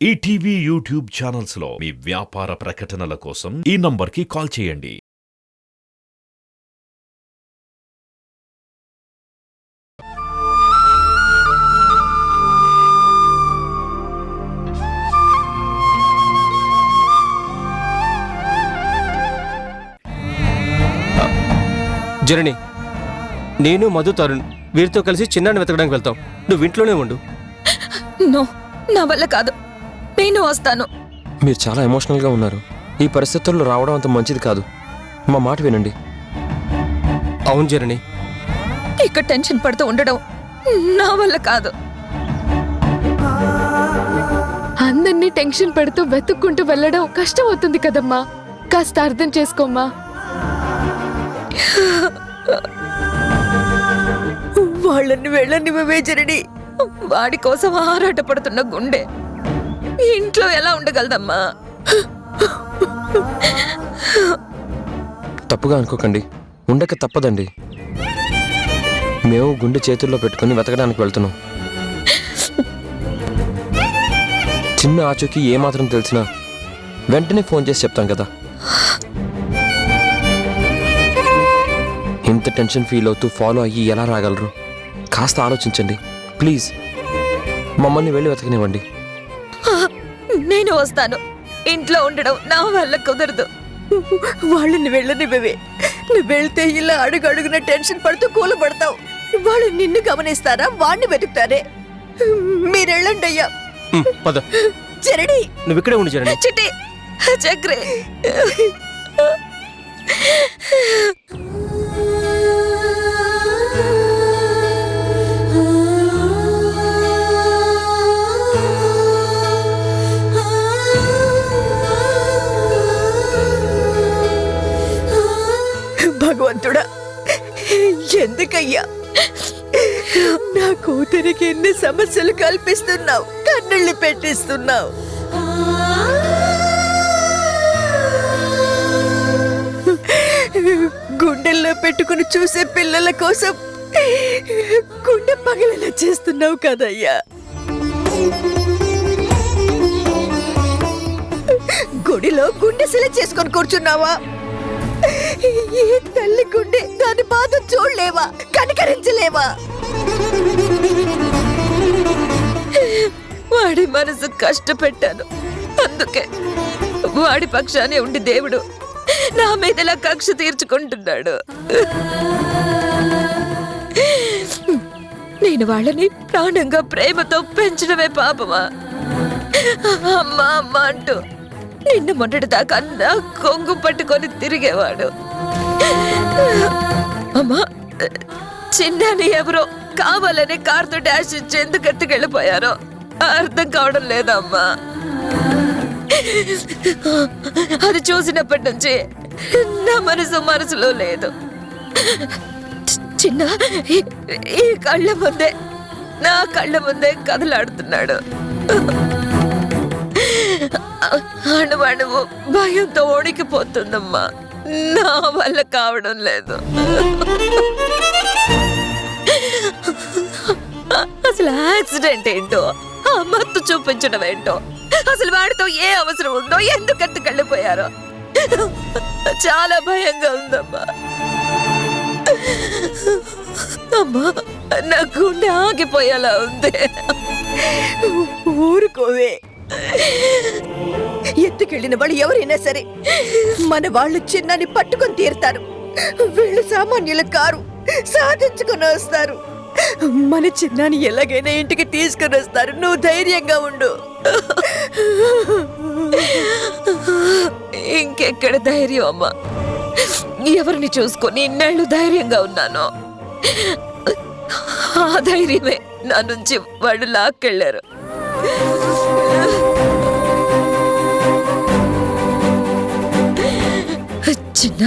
ETV YouTube channels లో మీ వ్యాపార ప్రకటనల కోసం ఈ నంబర్కి కాల్ చేయండి. జనని, నేను మధు, తరుణ్ వీరితో కలిసి చిన్నాన్ని వెతకడానికి వెళ్తాం. నువ్వు ఇంట్లోనే ఉండు. నో, నా వల్ల కాదు. నేను వస్తాను. మీరు చాలా ఎమోషనల్గా ఉన్నారు. ఈ పరిస్థితుల్లో రావడం అంత మంచిది కాదు. మా మాట వినండి. అవును జనని, ఇక్కడ టెన్షన్ పడుతూ ఉండడం నా వల్ల కాదు. అందరినీ టెన్షన్ పెడుతూ వెతుక్కుంటూ వెళ్ళడం కష్టం అవుతుంది కదమ్మా. కాస్త అర్థం చేసుకోమ్మా. వాళ్ళని వెళ్ళనివ్వవే జనని. వాడి కోసం ఆరాటపడుతున్న గుండె ఇంట్లో ఎలా ఉండగలదమ్మా? తప్పుగా అనుకోకండి, ఉండక తప్పదండి. మేము గుండె చేతుల్లో పెట్టుకుని వెతకడానికి వెళ్తున్నాం. చిన్న ఆచూకీ ఏమాత్రం తెలిసినా వెంటనే ఫోన్ చేసి చెప్తాం కదా. ఇంత టెన్షన్ ఫీల్ అవుతూ ఫాలో అయ్యి ఎలా రాగలరు? కాస్త ఆలోచించండి ప్లీజ్. మమ్మల్ని వెళ్ళి వెతకనివ్వండి. నేను వస్తాను. ఇంట్లో ఉండడం నా వల్ల కుదరదు. వాళ్ళని వెళ్ళనివ్వవే. నువ్వు వెళ్తే ఇలా అడుగడుగున టెన్షన్ పడుతూ కూలబడతావు. వాళ్ళు నిన్ను గమనిస్తారా, వాడిని వెతుకుతారే? మీరెళ్ళండి అయ్యా. పద. జనని, నువ్వు ఇక్కడే ఉండి జనని. చిట్టి, చక్రే. భగవంతుడా, ఎందుకయ్యా నా కూతురికి ఎన్ని సమస్యలు కల్పిస్తున్నావు, కన్నీళ్లు పెట్టిస్తున్నావు? గుండెల్లో పెట్టుకుని చూసే పిల్లల కోసం గుండె పగలలా చేస్తున్నావు కదయ్యా. గుడిలో గుండె శిల చేసుకొని కూర్చున్నావా? ఏ తల్లి గుండె దాని బాధ చూడలేవా, కనికరించలేవా? వాడి మనసు కష్టపెట్టాను. అందుకే వాడి పక్షానే ఉండి దేవుడు నా మీదలా కక్ష తీర్చుకుంటున్నాడు. నేను వాళ్ళని ప్రాణంగా ప్రేమతో పెంచడమే పాపమా? అమ్మా అమ్మా అంటూ నిన్ను మొన్నటి దాకా నా కొంగు పట్టుకొని తిరిగేవాడు. అమ్మా, చిన్నాని ఎవరో కావాలని కారుతో డాష్ ఇచ్చి ఎందుకు ఎత్తుకెళ్ళిపోయారో అర్థం కావడం లేదమ్మా. అది చూసినప్పటి నుంచి నా మనసులో లేదు. చిన్న ఈ నా కళ్ళ ముందే కదలాడుతున్నాడు. అణువణువు భయంతో వణికిపోతుందమ్మా. నా వల్ల కావడం లేదు. అసలు యాక్సిడెంట్ ఏంటో, ఆ మత్తు చూపించడం ఏంటో, అసలు వాడితో ఏ అవసరం ఉందో, ఎందుకు ఎత్తుకెళ్ళిపోయారో చాలా భయంగా ఉందమ్మా. అమ్మా, నా గుండె ఆగిపోయేలా ఉంది. ఊరుకోవే. ఎత్తుకెళ్ళిన వాళ్ళు ఎవరైనా సరే మన వాళ్ళు చిన్నాన్ని పట్టుకొని తీరుతారు. వీళ్ళు సామాన్యులు కారు, సాధించుకొని వస్తారు. మన చిన్నాన్ని ఎలాగైనా ఇంటికి తీసుకుని వస్తారు. నువ్వు ధైర్యంగా ఉండు. ఇంకెక్కడ ధైర్యం అమ్మా? ఎవరిని చూసుకొని ఇన్నాళ్ళు ధైర్యంగా ఉన్నాను. ఆ ధైర్యమే నా నుంచి వాళ్ళు లాక్కెళ్ళారు. చిన్న,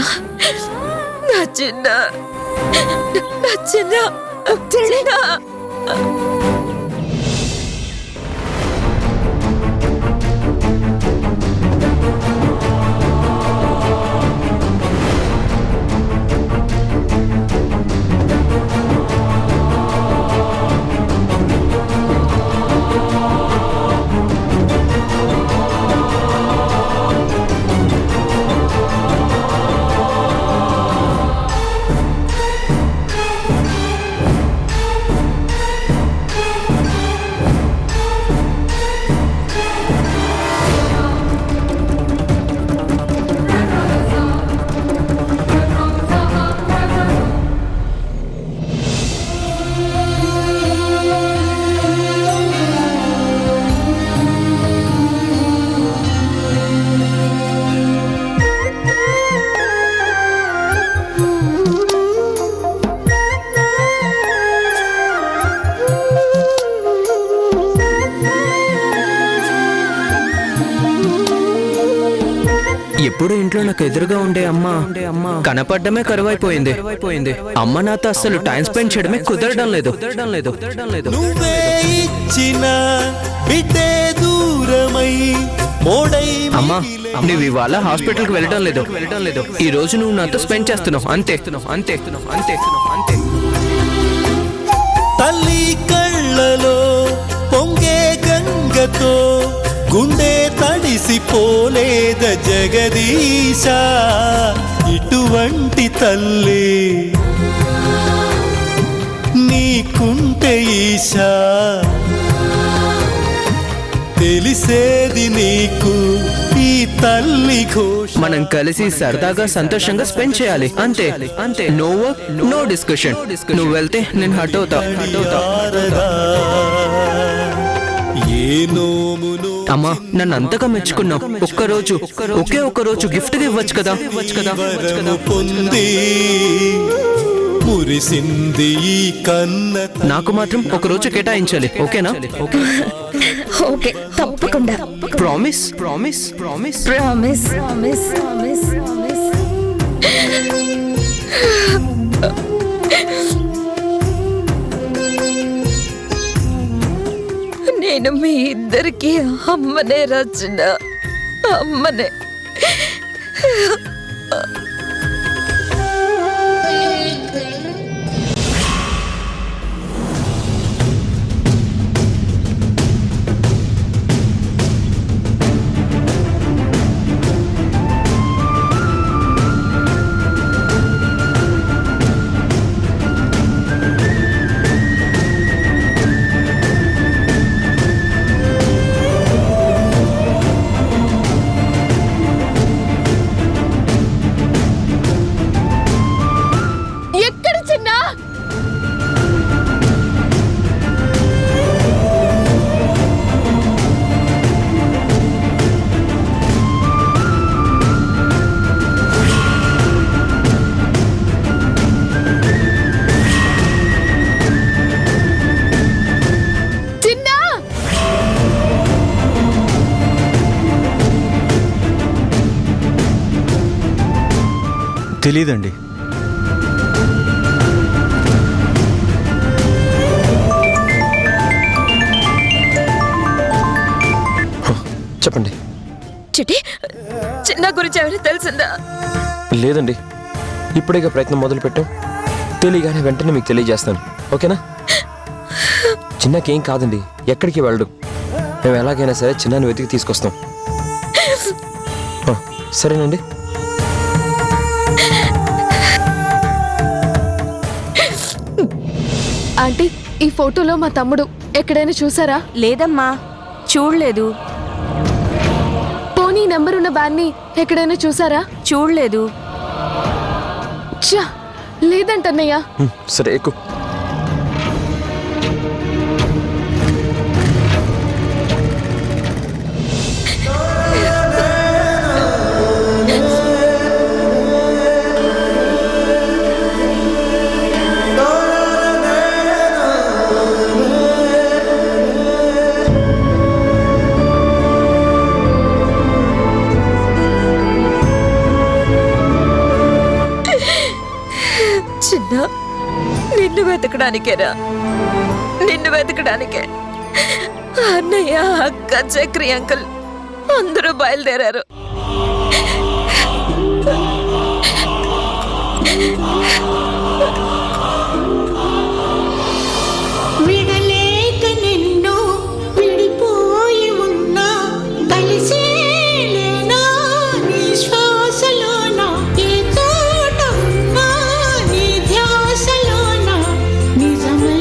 నా చిన్న, నా చిన్న, చిన్న. ఎప్పుడు ఇంట్లో నాకు ఎదురుగా ఉండే అమ్మ కనపడమే కరువైపోయింది. అమ్మ నాతో అస్సలు టైం స్పెండ్ చేయడమే కుదరడం లేదు. నువ్వే ఇచ్చిన బిడ్డే దూరమై మోడై అమ్మా, నువ్వు ఇవాళ హాస్పిటల్కి వెళ్ళడం లేదు. ఈ రోజు నువ్వు నాతో స్పెండ్ చేస్తున్నావు, అంతే. తల్లి కళ్ళలో పొంగే గంగతో గుండె తడిసిపోలేద జగదీశ, ఇటువంటి తల్లి నీకుంటే ఈశా, తెలిసేది నీకు ఈ తల్లి ఘోష. మనం కలిసి సరదాగా సంతోషంగా స్పెండ్ చేయాలి, అంతే. No work, no discussion. నువ్వు వెళ్తే నేను హట్ అవుతా. ఏ నోమును అమ్మా, నన్ను అంతగా మెచ్చుకున్నావు. ఒకే ఒక్క రోజు గిఫ్ట్ గా ఇవ్వచ్చు కదా. వరము పొంది మురిసింది ఈ కన్న. నాకు మాత్రం ఒక రోజు కేటాయించాలి, ఓకేనా? ఓకే, తప్పకుండా. Promise. Promise promise promise promise. నేను మీ ఇద్దరికి అమ్మనే రచన, అమ్మనే. ఎక్కడ చిన్న? తెలీదండి. చెప్పండి. చిటి, చిన్న గురించి ఏమైనా తెలిసిందా? లేదండి, ఇప్పుడే ప్రయత్నం మొదలు పెట్టాం. తెలియగానే వెంటనే మీకు తెలియజేస్తాను, ఓకేనా? చిన్నకేం కాదండి, ఎక్కడికి వెళ్ళడు. మేము ఎలాగైనా సరే చిన్నాన్ని వెతికి తీసుకొస్తాం. సరేనండి. ఆంటీ, ఈ ఫోటోలో మా తమ్ముడు ఎక్కడైనా చూసారా? లేదమ్మా, చూడలేదు. పోనీ నెంబర్ ఉన్న బ్యాన్ని ఎక్కడైనా చూసారా? చూడలేదు. ఛా, లేదంటన్నయ్య. సరే, ఎక్కువ. చిన్న, నిన్ను వెతకడానికేరా, నిన్ను వెతకడానికే అన్నయ్య, అక్క, చక్రి అంకుల్ అందరూ బయలుదేరారు. విడలేక నిన్ను విడిపోయి ఉన్నా, కలిసేలేనా నీ శ్వాసలోనా, ఏ తోట ఉన్నా నీ ధ్యాసలోనా, నిజమై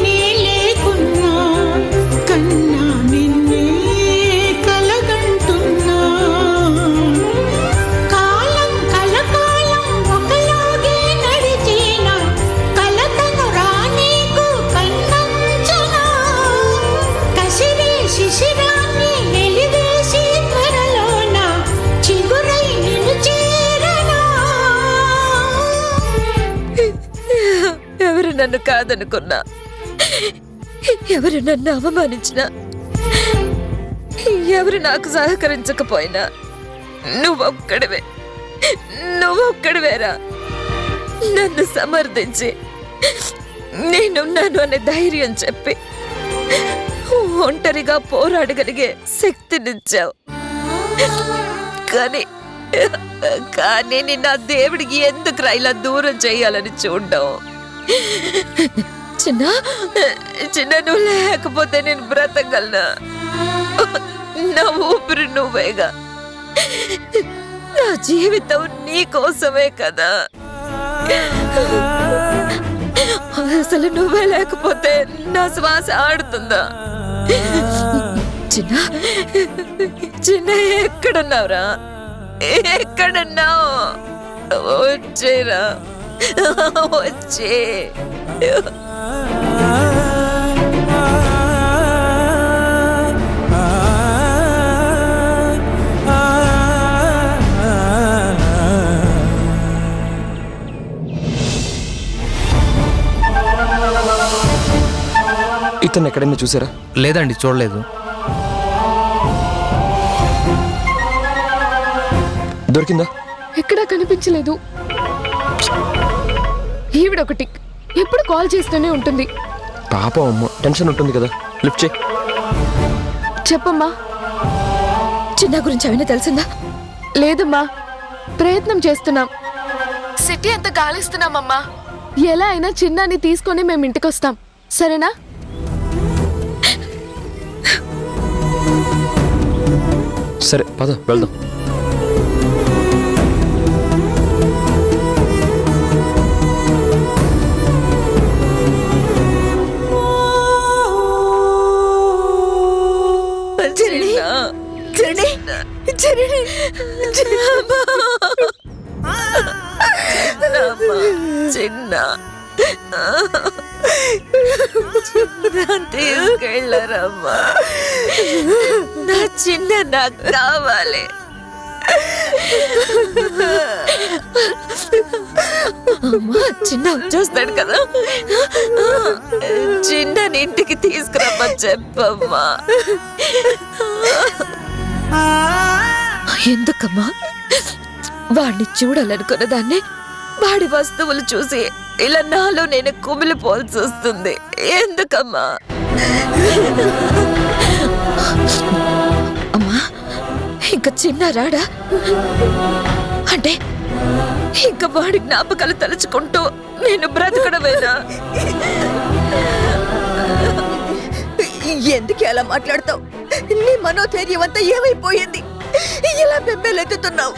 నే లేకున్నా, కన్నా నిన్నే కలగంటున్నా. కాలం కలకాలం ఒకలాగే నడిచేనా, కలతను రానీకు కన్నంచనా, కసిరే శిశిరాన్ని వెలివేసి త్వరలోన చిగురై నిన్ను చేరనా. ఎవరు నన్ను కాదనుకున్నా, ఎవరు నన్ను అవమానించినా, ఎవరు నాకు సహకరించకపోయినా నువ్వొక్కడివేరా నన్ను సమర్థించి నేనున్నాను అనే ధైర్యం చెప్పి ఒంటరిగా పోరాడగలిగే శక్తినిచ్చావు. కానీ కానీ నిన్న దేవుడికి ఎందుకు ఇలా దూరం చేయాలని చూడ్డావు? చిన్న చిన్న నువ్వు లేకపోతే నేను బ్రతకగలనా? నా ఊపిరి నువ్వేగా. నా జీవితం నీ కోసమే కదా. అసలు నువ్వే లేకపోతే నా శ్వాస ఆడుతుందా? చిన్న చిన్న ఎక్కడున్నావురా? ఎక్కడున్నావు? వచ్చేరా, వచ్చే. ఇతను ఎక్కడైనా చూసారా? లేదండి, చూడలేదు. దొరికిందా? ఎక్కడా కనిపించలేదు. ఈవిడొకటి ఎప్పుడు కాల్ చేస్తూనే ఉంటుంది. పాపం అమ్మ, టెన్షన్ ఉంటుంది కదా. లిఫ్ట్ చేయి. చెప్పమ్మా. చిన్న గురించి ఏమైనా తెలిసిందా? లేదమ్మా, ప్రయత్నం చేస్తున్నాం. సిటీ అంతా గాలిస్తున్నామమ్మా. ఎలా అయినా చిన్నాని తీసుకొని మేము ఇంటికొస్తాం, సరేనా? సరే పద వెళ్దాం. చిన్న తీసుకెళ్ళరమ్మా. నా చిన్న నాకు కావాలి. అమ్మా, చిన్న వచ్చేస్తాడు కదా. చిన్నని ఇంటికి తీసుకురమ్మని చెప్పమ్మా. ఎందుకమ్మా? వాడిని చూడాలనుకున్న దాన్ని వాడి వస్తువులు చూసి ఇలా నాలో నేను కుమిలిపోవాల్సి వస్తుంది. ఎందుకమ్మా? అమ్మా, ఇంకా చిన్న రాడా? అంటే ఇంకా వాడి జ్ఞాపకాలు తలుచుకుంటూ నేను బ్రతకడమేనా? ఎందుకు అలా మాట్లాడతావు? నీ మనోధైర్యం అంతా ఏమైపోయింది? ఇలా బెంబేలెత్తుతున్నావు.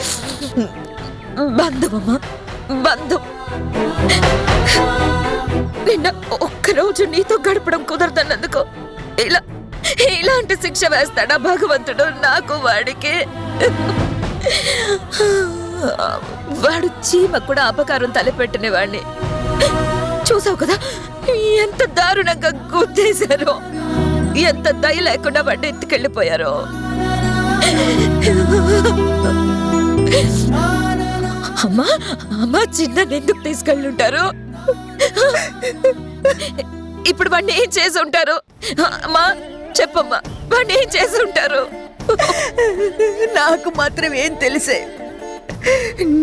బంధమమ్మా, బంధం. నిన్న ఒక్కరోజు నీతో గడపడం కుదరదన్నందుకు ఇలాంటి శిక్ష వేస్తాడా భగవంతుడు నాకు, వాడికి? వాడు చీమ కూడా అపకారం తలపెట్టిన వాడిని చూసావు కదా. ఎంత దారుణంగా గుద్దేశారో, ఎంత దయ లేకుండా వాడిని ఎత్తుకెళ్ళిపోయారో. అమ్మా, అమ్మా, చిన్న ఎందుకు తీసుకెళ్ళుంటారు? ఇప్పుడు వాడిని ఏం చేసి ఉంటారు? అమ్మా చెప్పమ్మా, వాడిని ఏం చేసి ఉంటారు? నాకు మాత్రం ఏం తెలిసే.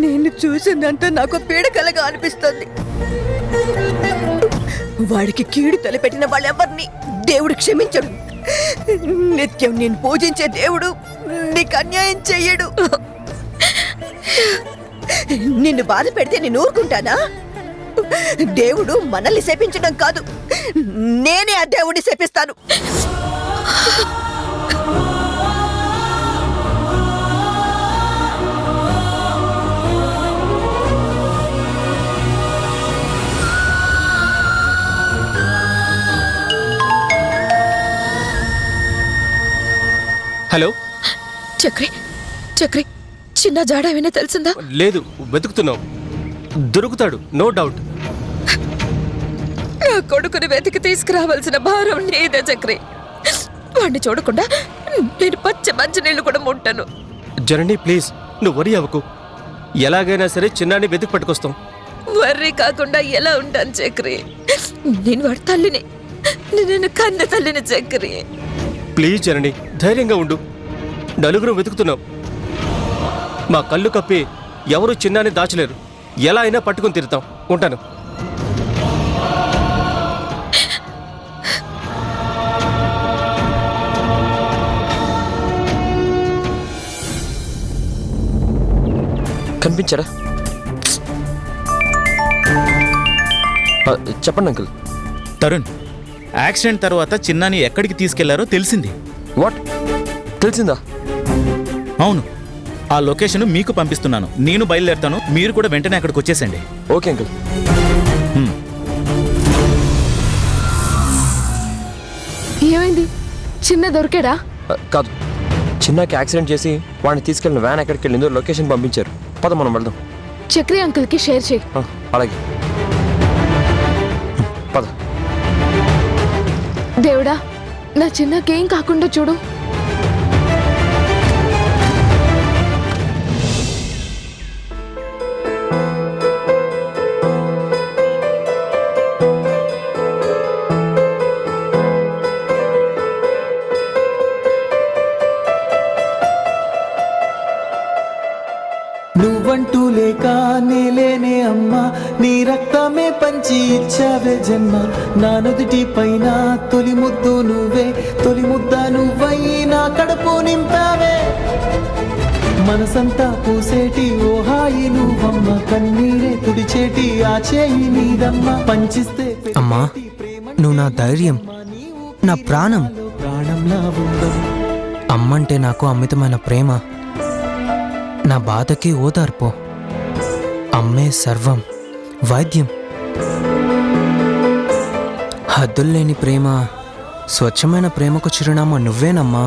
నేను చూసిందంతా నాకు పీడకలగా అనిపిస్తుంది. వాడికి కీడు తలపెట్టిన వాళ్ళెవరిని దేవుడు క్షమించడు. నిత్యం నేను పూజించే దేవుడు నీకు అన్యాయం చెయ్యడు. నిన్ను బాధ పెడితే నేను ఊరుకుంటానా? దేవుడు మనల్ని శపించడం కాదు, నేనే ఆ దేవుడిని శపిస్తాను. హలో చక్రి, చక్రి, చిన్న జాడ ఏమైనా తెలిసిందా? లేదు, వెతుకుతున్నాం. దొరుకుతాడు, నో డౌట్. నా కొడుకుని వెతికి తీసుకురావాల్సిన భారం నీదే చక్రి. వాడిని చూడకుండా నేను పచ్చ మంచినీళ్ళు కూడా ముట్టాను. జనని ప్లీజ్, నువ్వు వరి అవ్వకు. ఎలాగైనా సరే చిన్నాన్ని వెతికి పట్టుకొస్తాం. వర్రీ కాకుండా ఎలా ఉంటాను చక్రి? నేను వాడి తల్లిని, నేను కన్న తల్లిని చక్రి. ప్లీజ్ జనని, ధైర్యంగా ఉండు. నలుగురు వెతుకుతున్నాం. మా కళ్ళు కప్పి ఎవరు చిన్నాన్ని దాచలేరు. ఎలా అయినా పట్టుకుని తిరుతాం. ఉంటాను. కనిపించారా? చెప్పండి అంకుల్. తరుణ్, యాక్సిడెంట్ తర్వాత చిన్నాని ఎక్కడికి తీసుకెళ్లారో తెలిసింది. వాట్? తెలిసిందా? అవును, ఆ లొకేషన్ మీకు పంపిస్తున్నాను. నేను బయలుదేరుతాను, మీరు కూడా వెంటనే అక్కడికి వచ్చేసండి. Okay uncle. ఏమైంది? చిన్న దొరికాడా? కాదు, చిన్నకి యాక్సిడెంట్ చేసి వాడిని తీసుకెళ్ళిన వ్యాన్ ఎక్కడికి వెళ్ళిందో లొకేషన్ పంపించారు. పద మనం వెళ్దాం. చక్రి అంకుల్కి షేర్ చేయి. అలాగే పద. దేవుడా, నా చిన్నకేం కాకుండా చూడు. నువ్వంటూ లేక నేలేనే అమ్మా, నీ రక్తమే పంచి ఇచ్చావే జన్మ. నా నుదుటి పైన తొలి ముద్దు నువ్వే, తొలి ముద్ద నువ్వై నా కడుపు నింపావే. మనసంతా పూసేటి ఓ హాయి నువ్వమ్మ, కన్నీరే తుడిచేటి ఆ చేయి నీదమ్మ. పంచిస్తే అమ్మా, నువ్వు నా ధైర్యం, నా ప్రాణం. ప్రాణంలా ఉందమ్మ. అమ్మంటే నాకు అమితమైన ప్రేమ, నా బాధకి ఓదార్పు. అమ్మే సర్వం, వైద్యం. హద్దుల్లేని ప్రేమ, స్వచ్ఛమైన ప్రేమకు చిరునామా నువ్వేనమ్మా.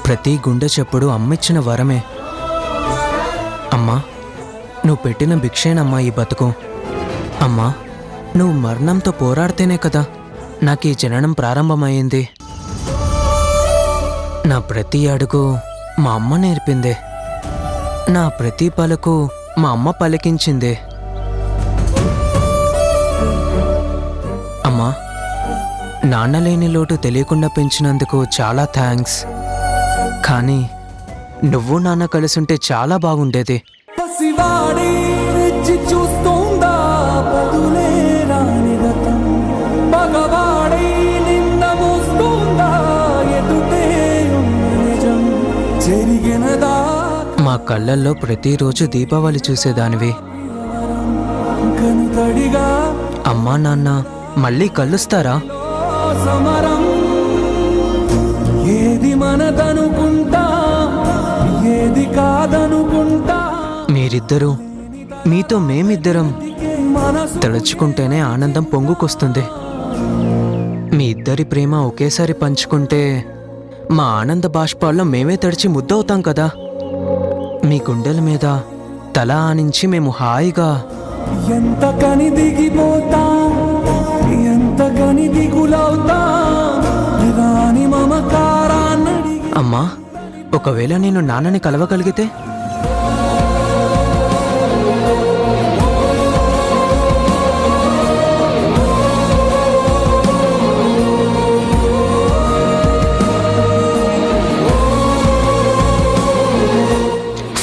ప్రతి గుండె చప్పుడు అమ్మిచ్చిన వరమే. అమ్మా, నువ్వు పెట్టిన భిక్షేనమ్మా ఈ బతుకు. అమ్మా, నువ్వు మరణంతో పోరాడితేనే కదా నాకు ఈ జననం ప్రారంభమైంది. నా ప్రతి అడుగు మా అమ్మ నేర్పిందే, నా ప్రతి పలుకు మా అమ్మ పలికించిందే. అమ్మా, నాన్న లేని లోటు తెలియకుండా పెంచినందుకు చాలా థ్యాంక్స్. కానీ నువ్వు నాన్న కలిసుంటే చాలా బాగుండేది. మా కళ్ళల్లో ప్రతిరోజు దీపావళి చూసేదానివి. అమ్మా నాన్న మళ్ళీ కలుస్తారా? ఏది మనదనుకుంటా, ఏది కాదనుకుంటా. మీరిద్దరూ, మీతో మేమిద్దరం తలుచుకుంటేనే ఆనందం పొంగుకొస్తుంది. మీ ఇద్దరి ప్రేమ ఒకేసారి పంచుకుంటే మా ఆనంద బాష్పాల్లో మేమే తడిచి ముద్దవుతాం కదా. మీ గుండెల మీద తల ఆనించి మేము హాయిగా ఎంత కని దిగిపోతా, ఎంత కని దిగులవుతా, రాని మమకారాన్ని. అమ్మా, ఒకవేళ నేను నాన్నని కలవగలిగితే?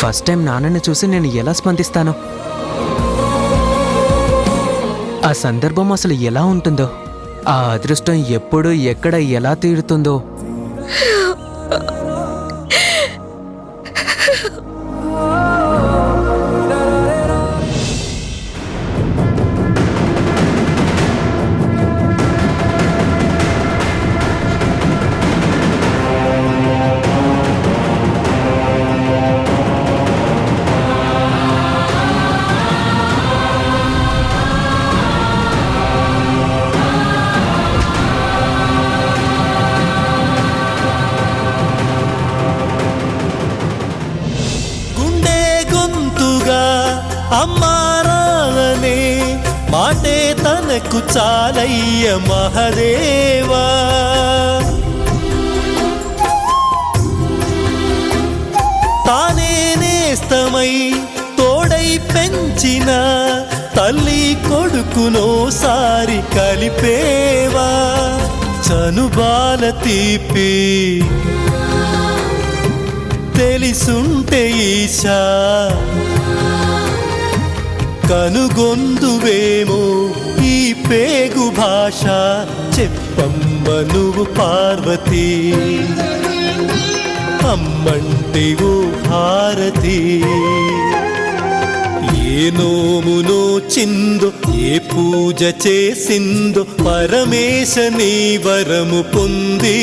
ఫస్ట్ టైం నాన్నని చూసి నేను ఎలా స్పందిస్తాను? ఆ సందర్భం అసలు ఎలా ఉంటుందో, ఆ అదృష్టం ఎప్పుడు ఎక్కడ ఎలా తీరుతుందో. అమ్మారానే మాటే తనకు చాలయ్య మహదేవా. తానే నేస్తమై తోడై పెంచిన తల్లి కొడుకునోసారి కలిపేవా. చనుబాల తీపి తెలిసుంటే ఈశా కనుగొందువేమో ఈ పేగు భాష చెప్పమ్మ నువ్వు పార్వతి అమ్మంటే ఓ భారతి ఏ నోమునో చిందో ఏ పూజ చేసిందో పరమేశ నీ వరము పొంది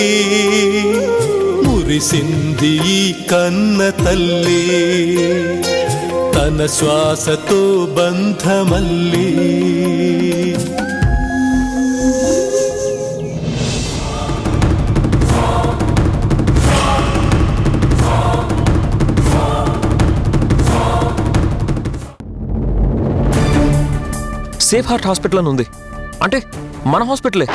మురిసింది ఈ కన్న తల్లి తన శ్వాసతో బంధమల్లి సేఫ్ హార్ట్ హాస్పిటల్ అని ఉంది, అంటే మన హాస్పిటలే.